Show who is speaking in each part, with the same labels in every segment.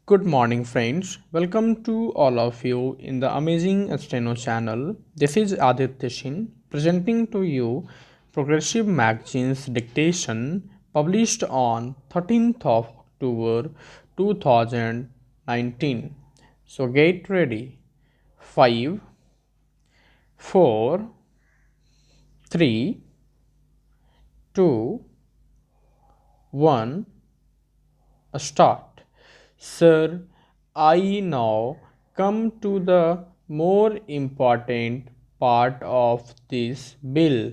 Speaker 1: Good morning, friends. Welcome to all of you in the amazing Steno channel. This is Dictation presenting to you Progressive Magazine's Dictation published on 13th of October 2019. So get ready. 5, 4, 3, 2, 1. Start. Sir, I now come to the more important part of this bill,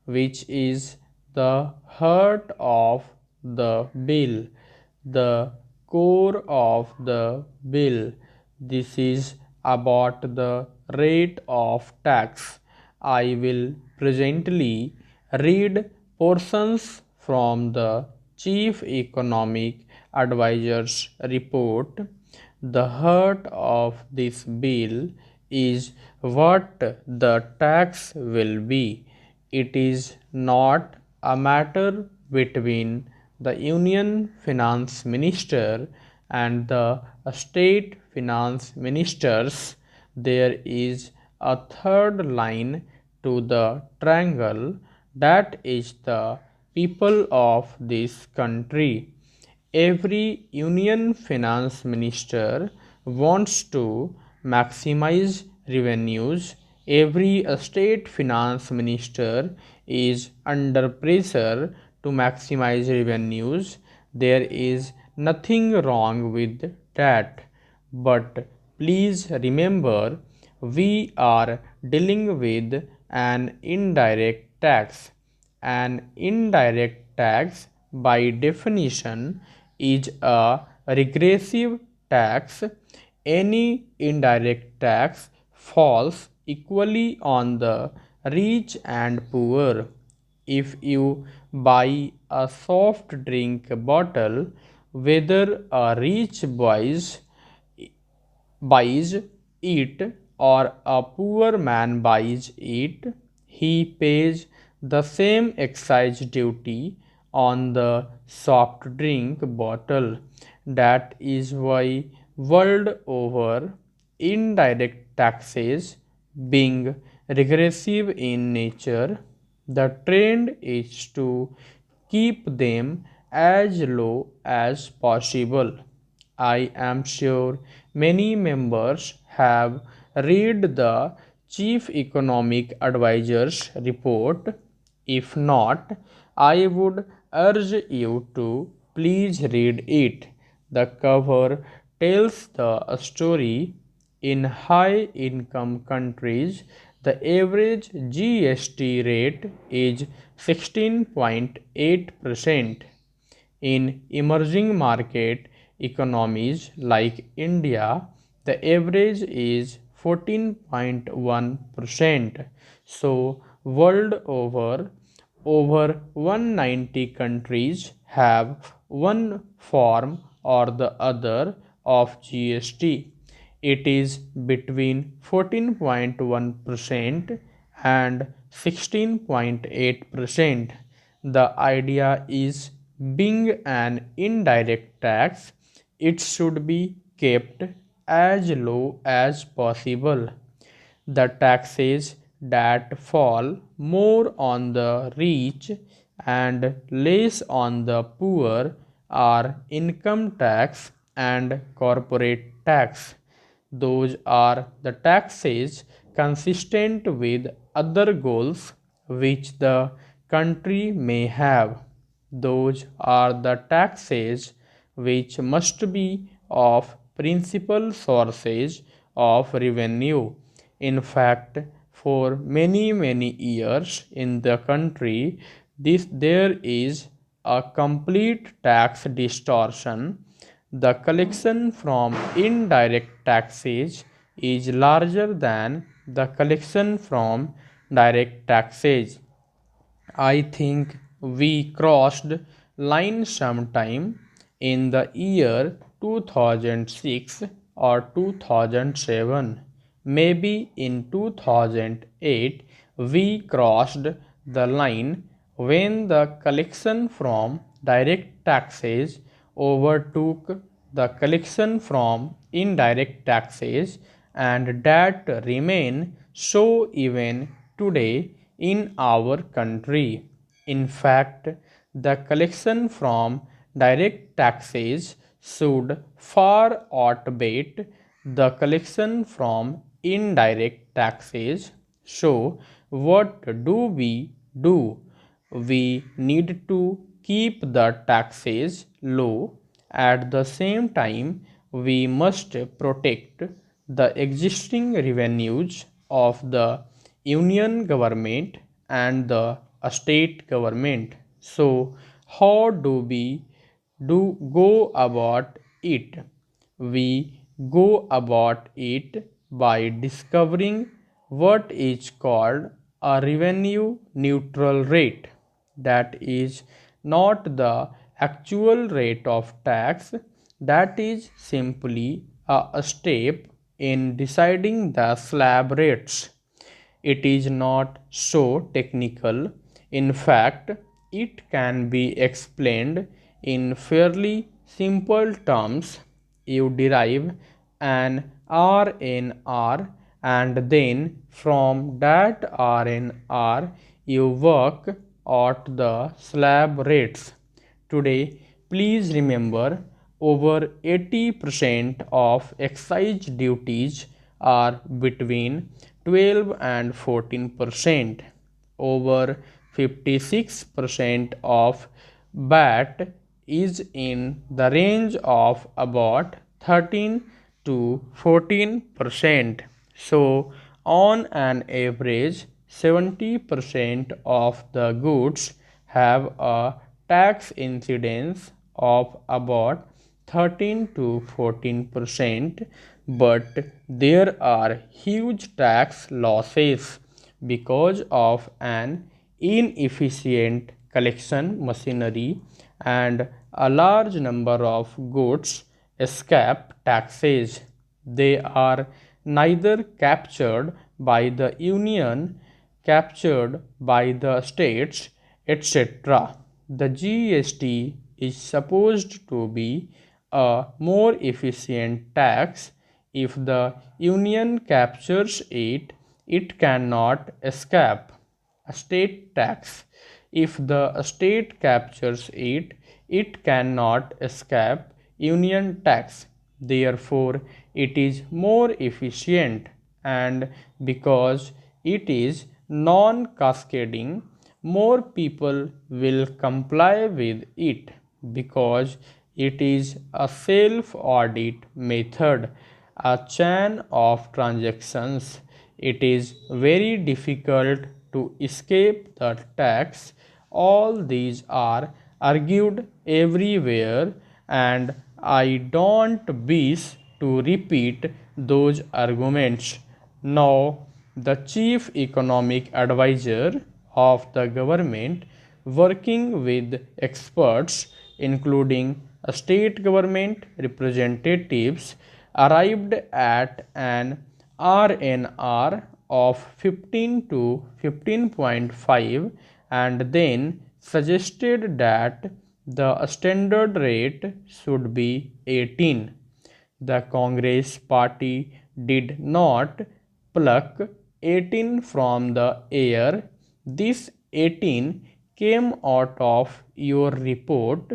Speaker 1: which is the heart of the bill, the core of the bill. This is about the rate of tax. I will presently read portions from the Chief Economic Advisor's report. The heart of this bill is what the tax will be. It is not a matter between the Union Finance Minister and the state finance ministers. There is a third line to the triangle, that is the people of this country. Every union finance minister wants to maximize revenues. Every state finance minister is under pressure to maximize revenues. There is nothing wrong with that. But please remember, we are dealing with an indirect tax. An indirect tax, by definition, is a regressive tax. Any indirect tax falls equally on the rich and poor. If you buy a soft drink bottle, whether a rich buys it or a poor man buys it, he pays the same excise duty on the soft drink bottle. That is why, world over, indirect taxes being regressive in nature, the trend is to keep them as low as possible. I am sure many members have read the Chief Economic Advisor's report. If not, I would urge you to please read it. The cover tells the story. In high income countries, the average GST rate is 16.8%. In emerging market economies like India, the average is 14.1%. So, world over 190 countries have one form or the other of GST. It is between 14.1% and 16.8%. The idea is, being an indirect tax, it should be kept as low as possible. The taxes that fall more on the rich and less on the poor are income tax and corporate tax. Those are the taxes consistent with other goals which the country may have. Those are the taxes which must be of principal sources of revenue. In fact, for many years in the country, there is a complete tax distortion. The collection from indirect taxes is larger than the collection from direct taxes. I think we crossed line sometime in the year 2006 or 2007. Maybe in 2008 we crossed the line when the collection from direct taxes overtook the collection from indirect taxes, and that remain so even today in our country. In fact, the collection from direct taxes should far outweigh the collection from indirect taxes. So, what do we do? We need to keep the taxes low. At the same time, we must protect the existing revenues of the union government and the state government. So, how do we go about it? We go about it by discovering what is called a revenue neutral rate, that is not the actual rate of tax, that is simply a step in deciding the slab rates. It is not so technical. In fact, it can be explained in fairly simple terms. You derive an RNR, and then from that RNR you work out the slab rates. Today, please remember, over 80% of excise duties are between 12 and 14%. Over 56% of VAT is in the range of about 13 to 14%. So, on an average, 70% of the goods have a tax incidence of about 13 to 14%, but there are huge tax losses because of an inefficient collection machinery, and a large number of goods escape taxes. They are neither captured by the union, captured by the states, etc. The GST is supposed to be a more efficient tax. If the union captures it, it cannot escape a state tax. If the state captures it, it cannot escape union tax. Therefore, it is more efficient, and because it is non cascading, more people will comply with it because it is a self audit method, a chain of transactions. It is very difficult to escape the tax. All these are argued everywhere, and I don't wish to repeat those arguments. Now, the chief economic advisor of the government, working with experts including state government representatives, arrived at an RNR of 15 to 15.5, and then suggested that the standard rate should be 18. The Congress party did not pluck 18 from the air. This 18 came out of your report.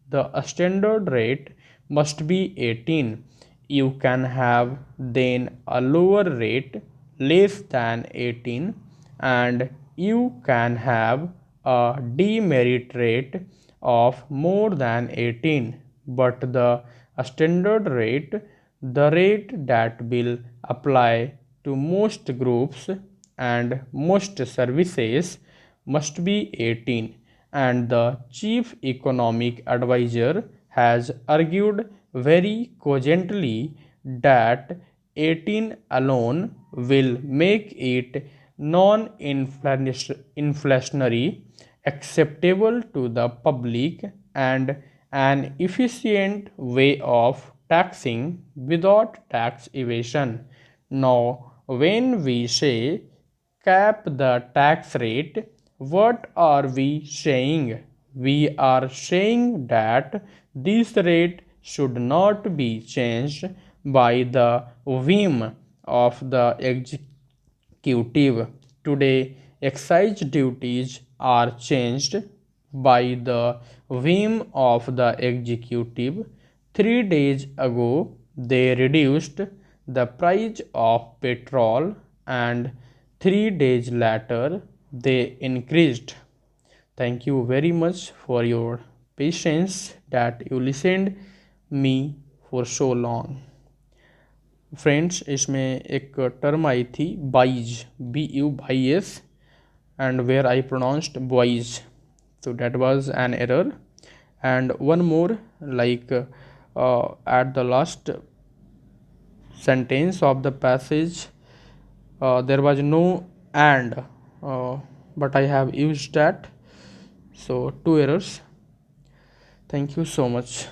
Speaker 1: The standard rate must be 18. You can have then a lower rate less than 18, and you can have a demerit rate of more than 18, but the standard rate, the rate that will apply to most groups and most services, must be 18. And the chief economic advisor has argued very cogently that 18 alone will make it non inflationary, acceptable to the public, and an efficient way of taxing without tax evasion. Now, when we say cap the tax rate, what are we saying? We are saying that this rate should not be changed by the whim of the executive. Today, excise duties are changed by the whim of the executive. 3 days ago, they reduced the price of petrol, and 3 days later, they increased. Thank you very much for your patience that you listened me for so long. Friends, इसमें एक term आई थी buys, BUYS, and where I pronounced boys, so that was an error. And one more, like at the last sentence of the passage, there was no and, but I have used that, so two errors. Thank you so much.